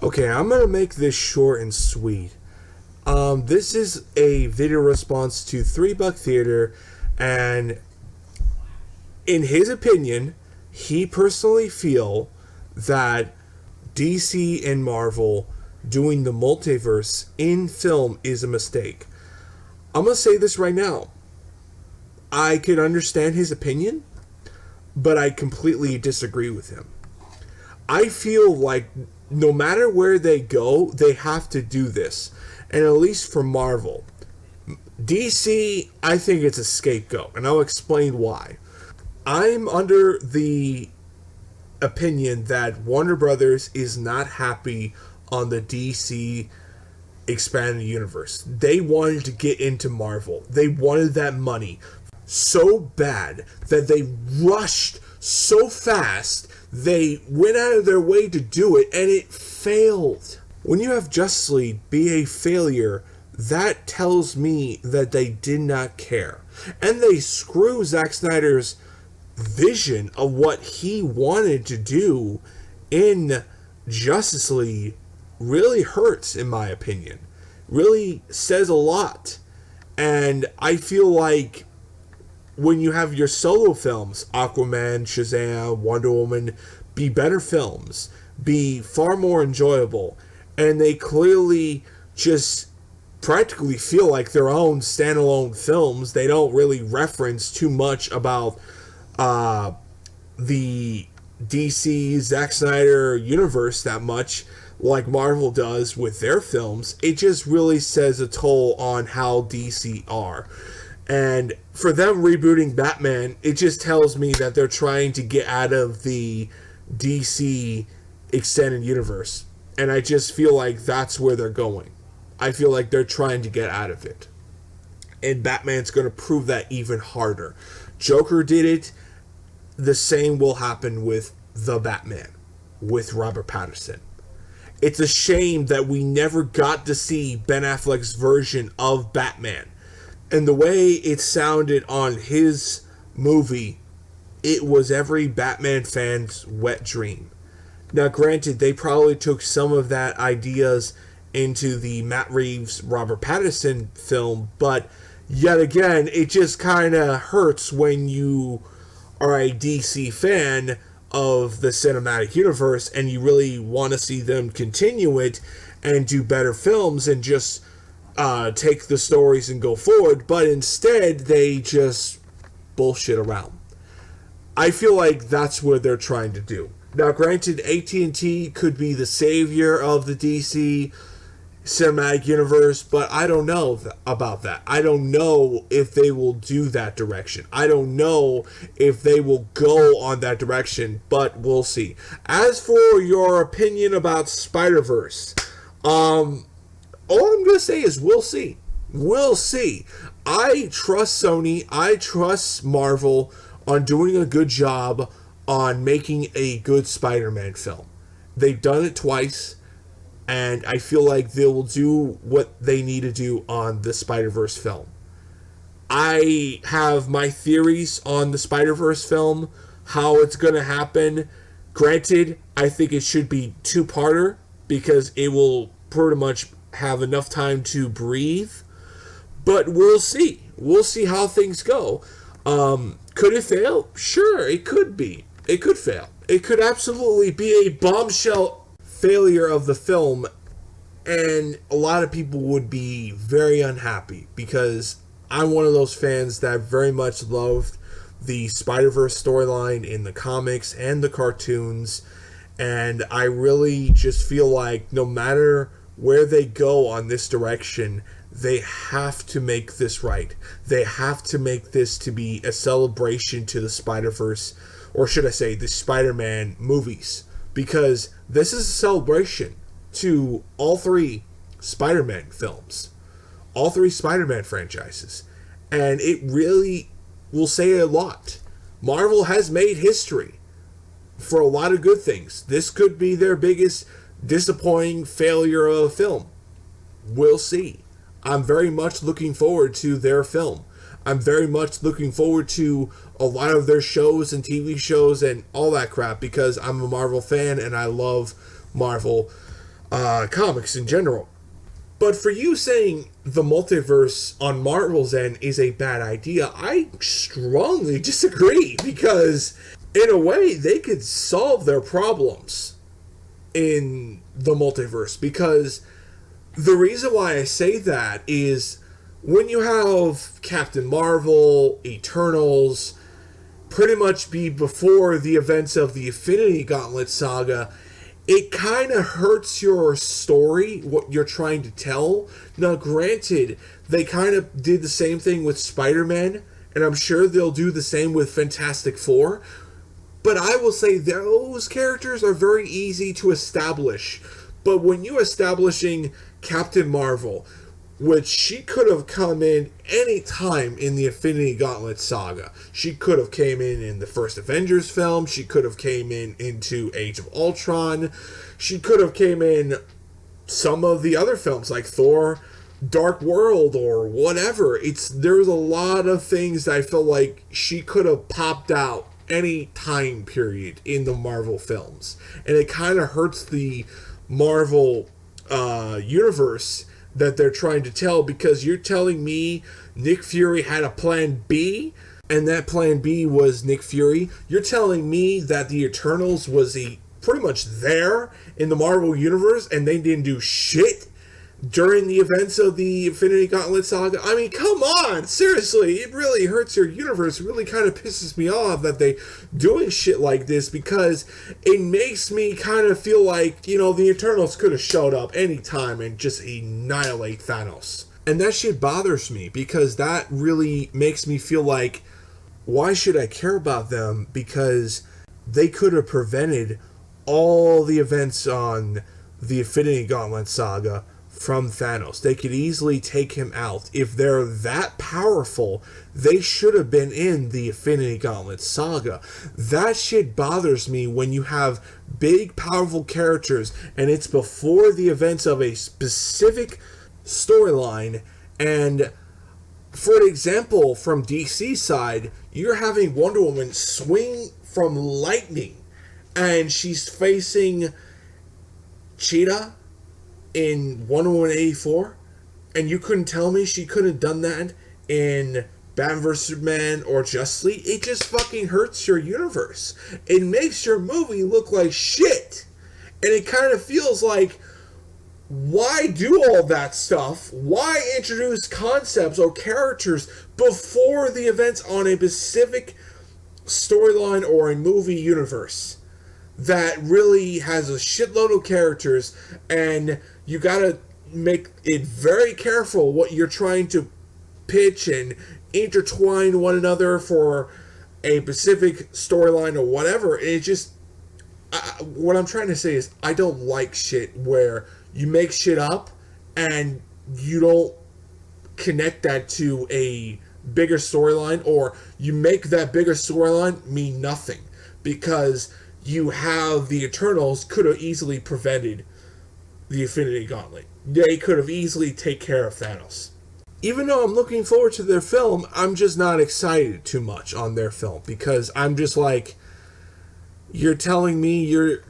Okay, I'm going to make this short and sweet. This is a video response to 3 Buck Theater, and in his opinion, he personally feel that DC and Marvel doing the multiverse in film is a mistake. I'm going to say this right now. I could understand his opinion, but I completely disagree with him. I feel like no matter where they go, they have to do this. And at least for Marvel. DC, I think it's a scapegoat, and I'll explain why. I'm under the opinion that Warner Brothers is not happy on the DC expanded universe. They wanted to get into Marvel. They wanted that money so bad that they rushed so fast. They went out of their way to do it, and it failed. When you have Justice League be a failure, that tells me that they did not care. And they screw Zack Snyder's vision of what he wanted to do in Justice League really hurts, in my opinion. Really says a lot. And I feel like when you have your solo films, Aquaman, Shazam, Wonder Woman, be better films, be far more enjoyable, and they clearly just practically feel like their own standalone films. They don't really reference too much about the DC Zack Snyder universe that much like Marvel does with their films. It just really says a toll on how DC are. And for them rebooting Batman, it just tells me that they're trying to get out of the DC extended universe. And I just feel like that's where they're going. I feel like they're trying to get out of it. And Batman's going to prove that even harder. Joker did it. The same will happen with The Batman, with Robert Pattinson. It's a shame that we never got to see Ben Affleck's version of Batman. And the way it sounded on his movie, it was every Batman fan's wet dream. Now, granted, they probably took some of that ideas into the Matt Reeves, Robert Pattinson film, but yet again, it just kind of hurts when you are a DC fan of the cinematic universe and you really want to see them continue it and do better films and just take the stories and go forward, but instead they just bullshit around. I feel like that's what they're trying to do. Now, granted, AT&T could be the savior of the DC cinematic universe, but I don't know about that. I don't know if they will do that direction. I don't know if they will go on that direction, but we'll see. As for your opinion about Spider-Verse, all I'm going to say is we'll see. We'll see. I trust Sony. I trust Marvel on doing a good job on making a good Spider-Man film. They've done it twice, and I feel like they will do what they need to do on the Spider-Verse film. I have my theories on the Spider-Verse film, how it's going to happen. Granted, I think it should be two-parter because it will pretty much have enough time to breathe. But we'll see. We'll see how things go. Could it fail? Sure, it could be. It could fail. It could absolutely be a bombshell failure of the film, and a lot of people would be very unhappy because I'm one of those fans that very much loved the Spider-Verse storyline in the comics and the cartoons, and I really just feel like no matter where they go on this direction, they have to make this right. They have to make this to be a celebration to the Spider-Verse, or should I say the Spider-Man movies, because this is a celebration to all 3 Spider-Man films, all 3 Spider-Man franchises, and it really will say a lot. Marvel has made history for a lot of good things. This could be their biggest disappointing failure of a film. We'll see. I'm very much looking forward to their film. I'm very much looking forward to a lot of their shows and TV shows and all that crap because I'm a Marvel fan and I love Marvel. comics in general. But for you saying the multiverse on Marvel's end is a bad idea, I strongly disagree, because in a way they could solve their problems in the multiverse. Because the reason why I say that is when you have Captain Marvel, Eternals, pretty much be before the events of the Infinity Gauntlet saga, it kind of hurts your story, what you're trying to tell. Now, granted, they kind of did the same thing with Spider-Man, and I'm sure they'll do the same with Fantastic Four. But I will say those characters are very easy to establish. But when you're establishing Captain Marvel, which she could have come in any time in the Infinity Gauntlet saga. She could have came in the first Avengers film. She could have came into Age of Ultron. She could have came in some of the other films like Thor, Dark World, or whatever. There's a lot of things that I feel like she could have popped out any time period in the Marvel films. And it kind of hurts the Marvel universe that they're trying to tell, because you're telling me Nick Fury had a plan B, and that plan B was Nick Fury. You're telling me that the Eternals was pretty much there in the Marvel universe, and they didn't do shit during the events of the Infinity Gauntlet saga. I mean, come on, seriously, it really hurts your universe. It really kind of pisses me off that they doing shit like this, because it makes me kind of feel like, the Eternals could have showed up anytime and just annihilate Thanos. And that shit bothers me, because that really makes me feel like, why should I care about them? Because they could have prevented all the events on the Infinity Gauntlet saga from Thanos. They could easily take him out. If they're that powerful, they should have been in the Infinity Gauntlet saga. That shit bothers me when you have big, powerful characters and it's before the events of a specific storyline. And for example, from DC side, you're having Wonder Woman swing from lightning and she's facing Cheetah in Wonder Woman 84, and you couldn't tell me she couldn't have done that in Batman vs. Superman or Justice League. It just fucking hurts your universe. It makes your movie look like shit. And it kind of feels like, why do all that stuff? Why introduce concepts or characters before the events on a specific storyline or a movie universe that really has a shitload of characters, and you gotta make it very careful what you're trying to pitch and intertwine one another for a specific storyline or whatever. And it just, what I'm trying to say is, I don't like shit where you make shit up and you don't connect that to a bigger storyline, or you make that bigger storyline mean nothing, because you have the Eternals could have easily prevented the Infinity Gauntlet. They could have easily taken care of Thanos. Even though I'm looking forward to their film, I'm just not excited too much on their film, because I'm just like, you're telling me you're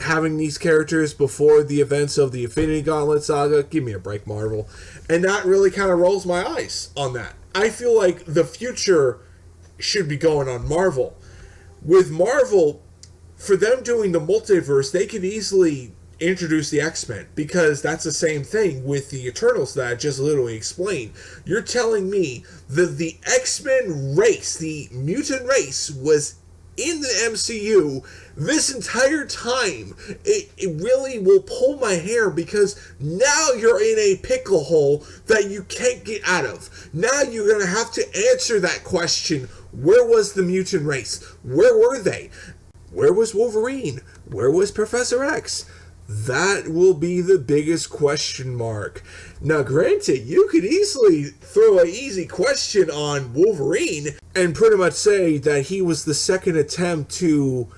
having these characters before the events of the Infinity Gauntlet saga? Give me a break, Marvel. And that really kind of rolls my eyes on that. I feel like the future should be going on Marvel. With Marvel, for them doing the multiverse, they could easily introduce the X-Men, because that's the same thing with the Eternals that I just literally explained. You're telling me that the X-Men race, the mutant race, was in the MCU this entire time. It really will pull my hair, because now you're in a pickle hole that you can't get out of. Now you're going to have to answer that question. Where was the mutant race? Where were they? Where was Wolverine? Where was Professor X? That will be the biggest question mark. Now, granted, you could easily throw an easy question on Wolverine and pretty much say that he was the second attempt to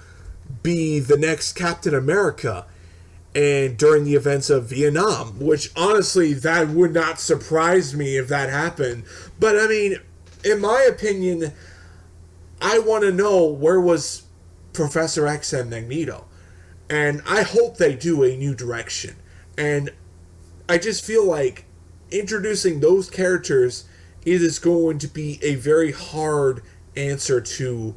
be the next Captain America and during the events of Vietnam, which honestly, that would not surprise me if that happened. But I mean, in my opinion, I want to know, where was Professor X and Magneto? And I hope they do a new direction. And I just feel like introducing those characters, it is going to be a very hard answer to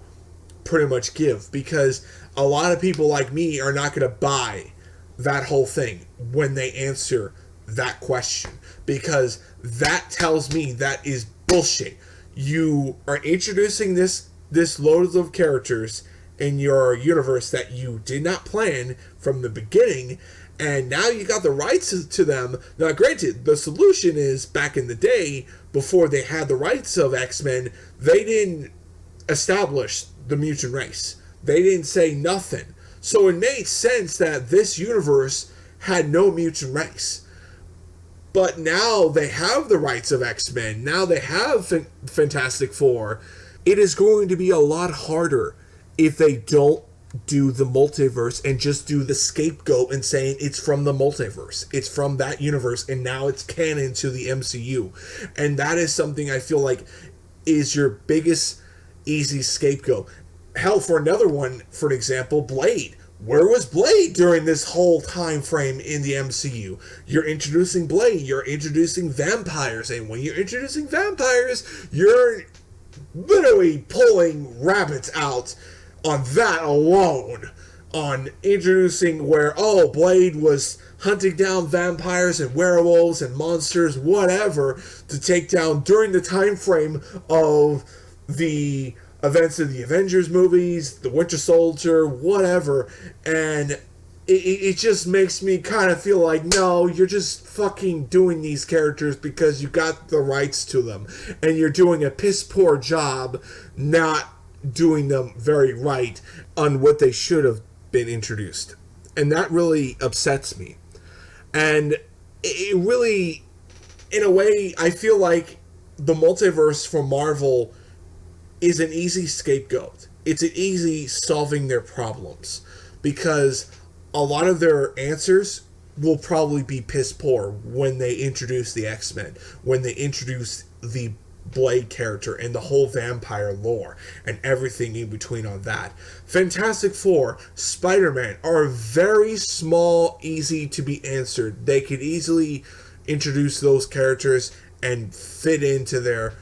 pretty much give, because a lot of people like me are not going to buy that whole thing when they answer that question, because that tells me that is bullshit. You are introducing this loads of characters in your universe that you did not plan from the beginning, and now you got the rights to them. Now, granted, the solution is, back in the day, before they had the rights of X-Men, they didn't establish the mutant race. They didn't say nothing. So it made sense that this universe had no mutant race. But now they have the rights of X-Men. Now they have Fantastic Four. It is going to be a lot harder if they don't do the multiverse and just do the scapegoat and saying it's from the multiverse. It's from that universe, and now it's canon to the MCU. And that is something I feel like is your biggest easy scapegoat. Hell, for another one, for an example, Blade. Where was Blade during this whole time frame in the MCU? You're introducing Blade, you're introducing vampires, and when you're introducing vampires, you're literally pulling rabbits out on that alone. On introducing where, oh, Blade was hunting down vampires and werewolves and monsters, whatever, to take down during the time frame of the events of the Avengers movies, the Winter Soldier, whatever, and it just makes me kind of feel like, no, you're just fucking doing these characters because you got the rights to them, and you're doing a piss poor job not doing them very right on what they should have been introduced. And that really upsets me. And it really, in a way, I feel like the multiverse for Marvel is an easy scapegoat. It's an easy solving their problems, because a lot of their answers will probably be piss poor when they introduce the X-Men, when they introduce the Blade character and the whole vampire lore and everything in between on that. Fantastic Four, Spider-Man are very small, easy to be answered. They could easily introduce those characters and fit into their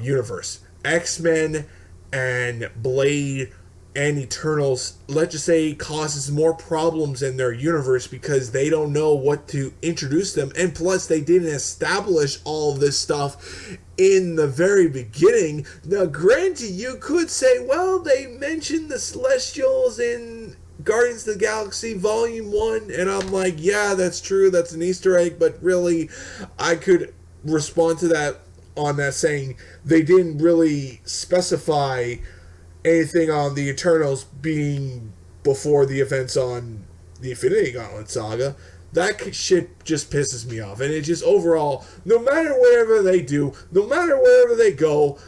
universe. X-Men and Blade and Eternals, let's just say, causes more problems in their universe because they don't know what to introduce them, and plus they didn't establish all this stuff in the very beginning. Now, granted, you could say, well, they mentioned the Celestials in Guardians of the Galaxy Volume 1, and I'm like, yeah, that's true, that's an Easter egg, but really, I could respond to that on that saying they didn't really specify anything on the Eternals being before the events on the Infinity Gauntlet saga. That shit just pisses me off. And it just overall, no matter whatever they do, no matter wherever they go,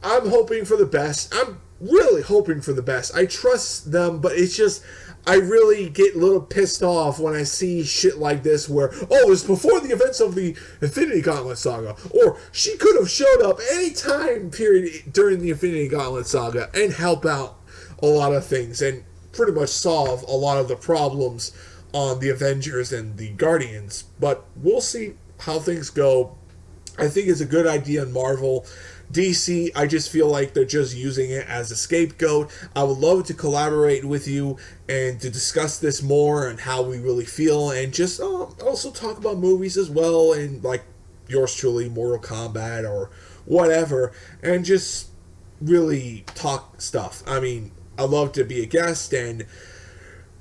I'm hoping for the best. I'm really hoping for the best. I trust them, but it's just, I really get a little pissed off when I see shit like this where, oh, it's before the events of the Infinity Gauntlet saga, or she could have showed up any time period during the Infinity Gauntlet saga and help out a lot of things and pretty much solve a lot of the problems on the Avengers and the Guardians. But we'll see how things go. I think it's a good idea in Marvel. DC, I just feel like they're just using it as a scapegoat. I would love to collaborate with you and to discuss this more and how we really feel, and just also talk about movies as well, and like yours truly, Mortal Kombat or whatever, and just really talk stuff. I mean, I love to be a guest, and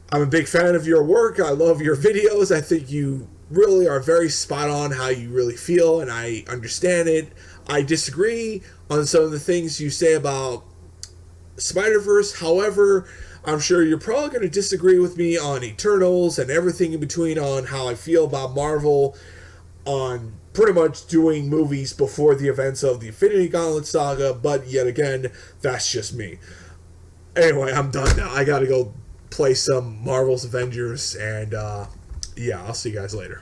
I'm a big fan of your work. I love your videos. I think you really are very spot on how you really feel, and I understand it. I disagree on some of the things you say about Spider-Verse. However, I'm sure you're probably going to disagree with me on Eternals and everything in between on how I feel about Marvel on pretty much doing movies before the events of the Infinity Gauntlet saga, but yet again, that's just me. Anyway, I'm done now. I gotta go play some Marvel's Avengers, and yeah, I'll see you guys later.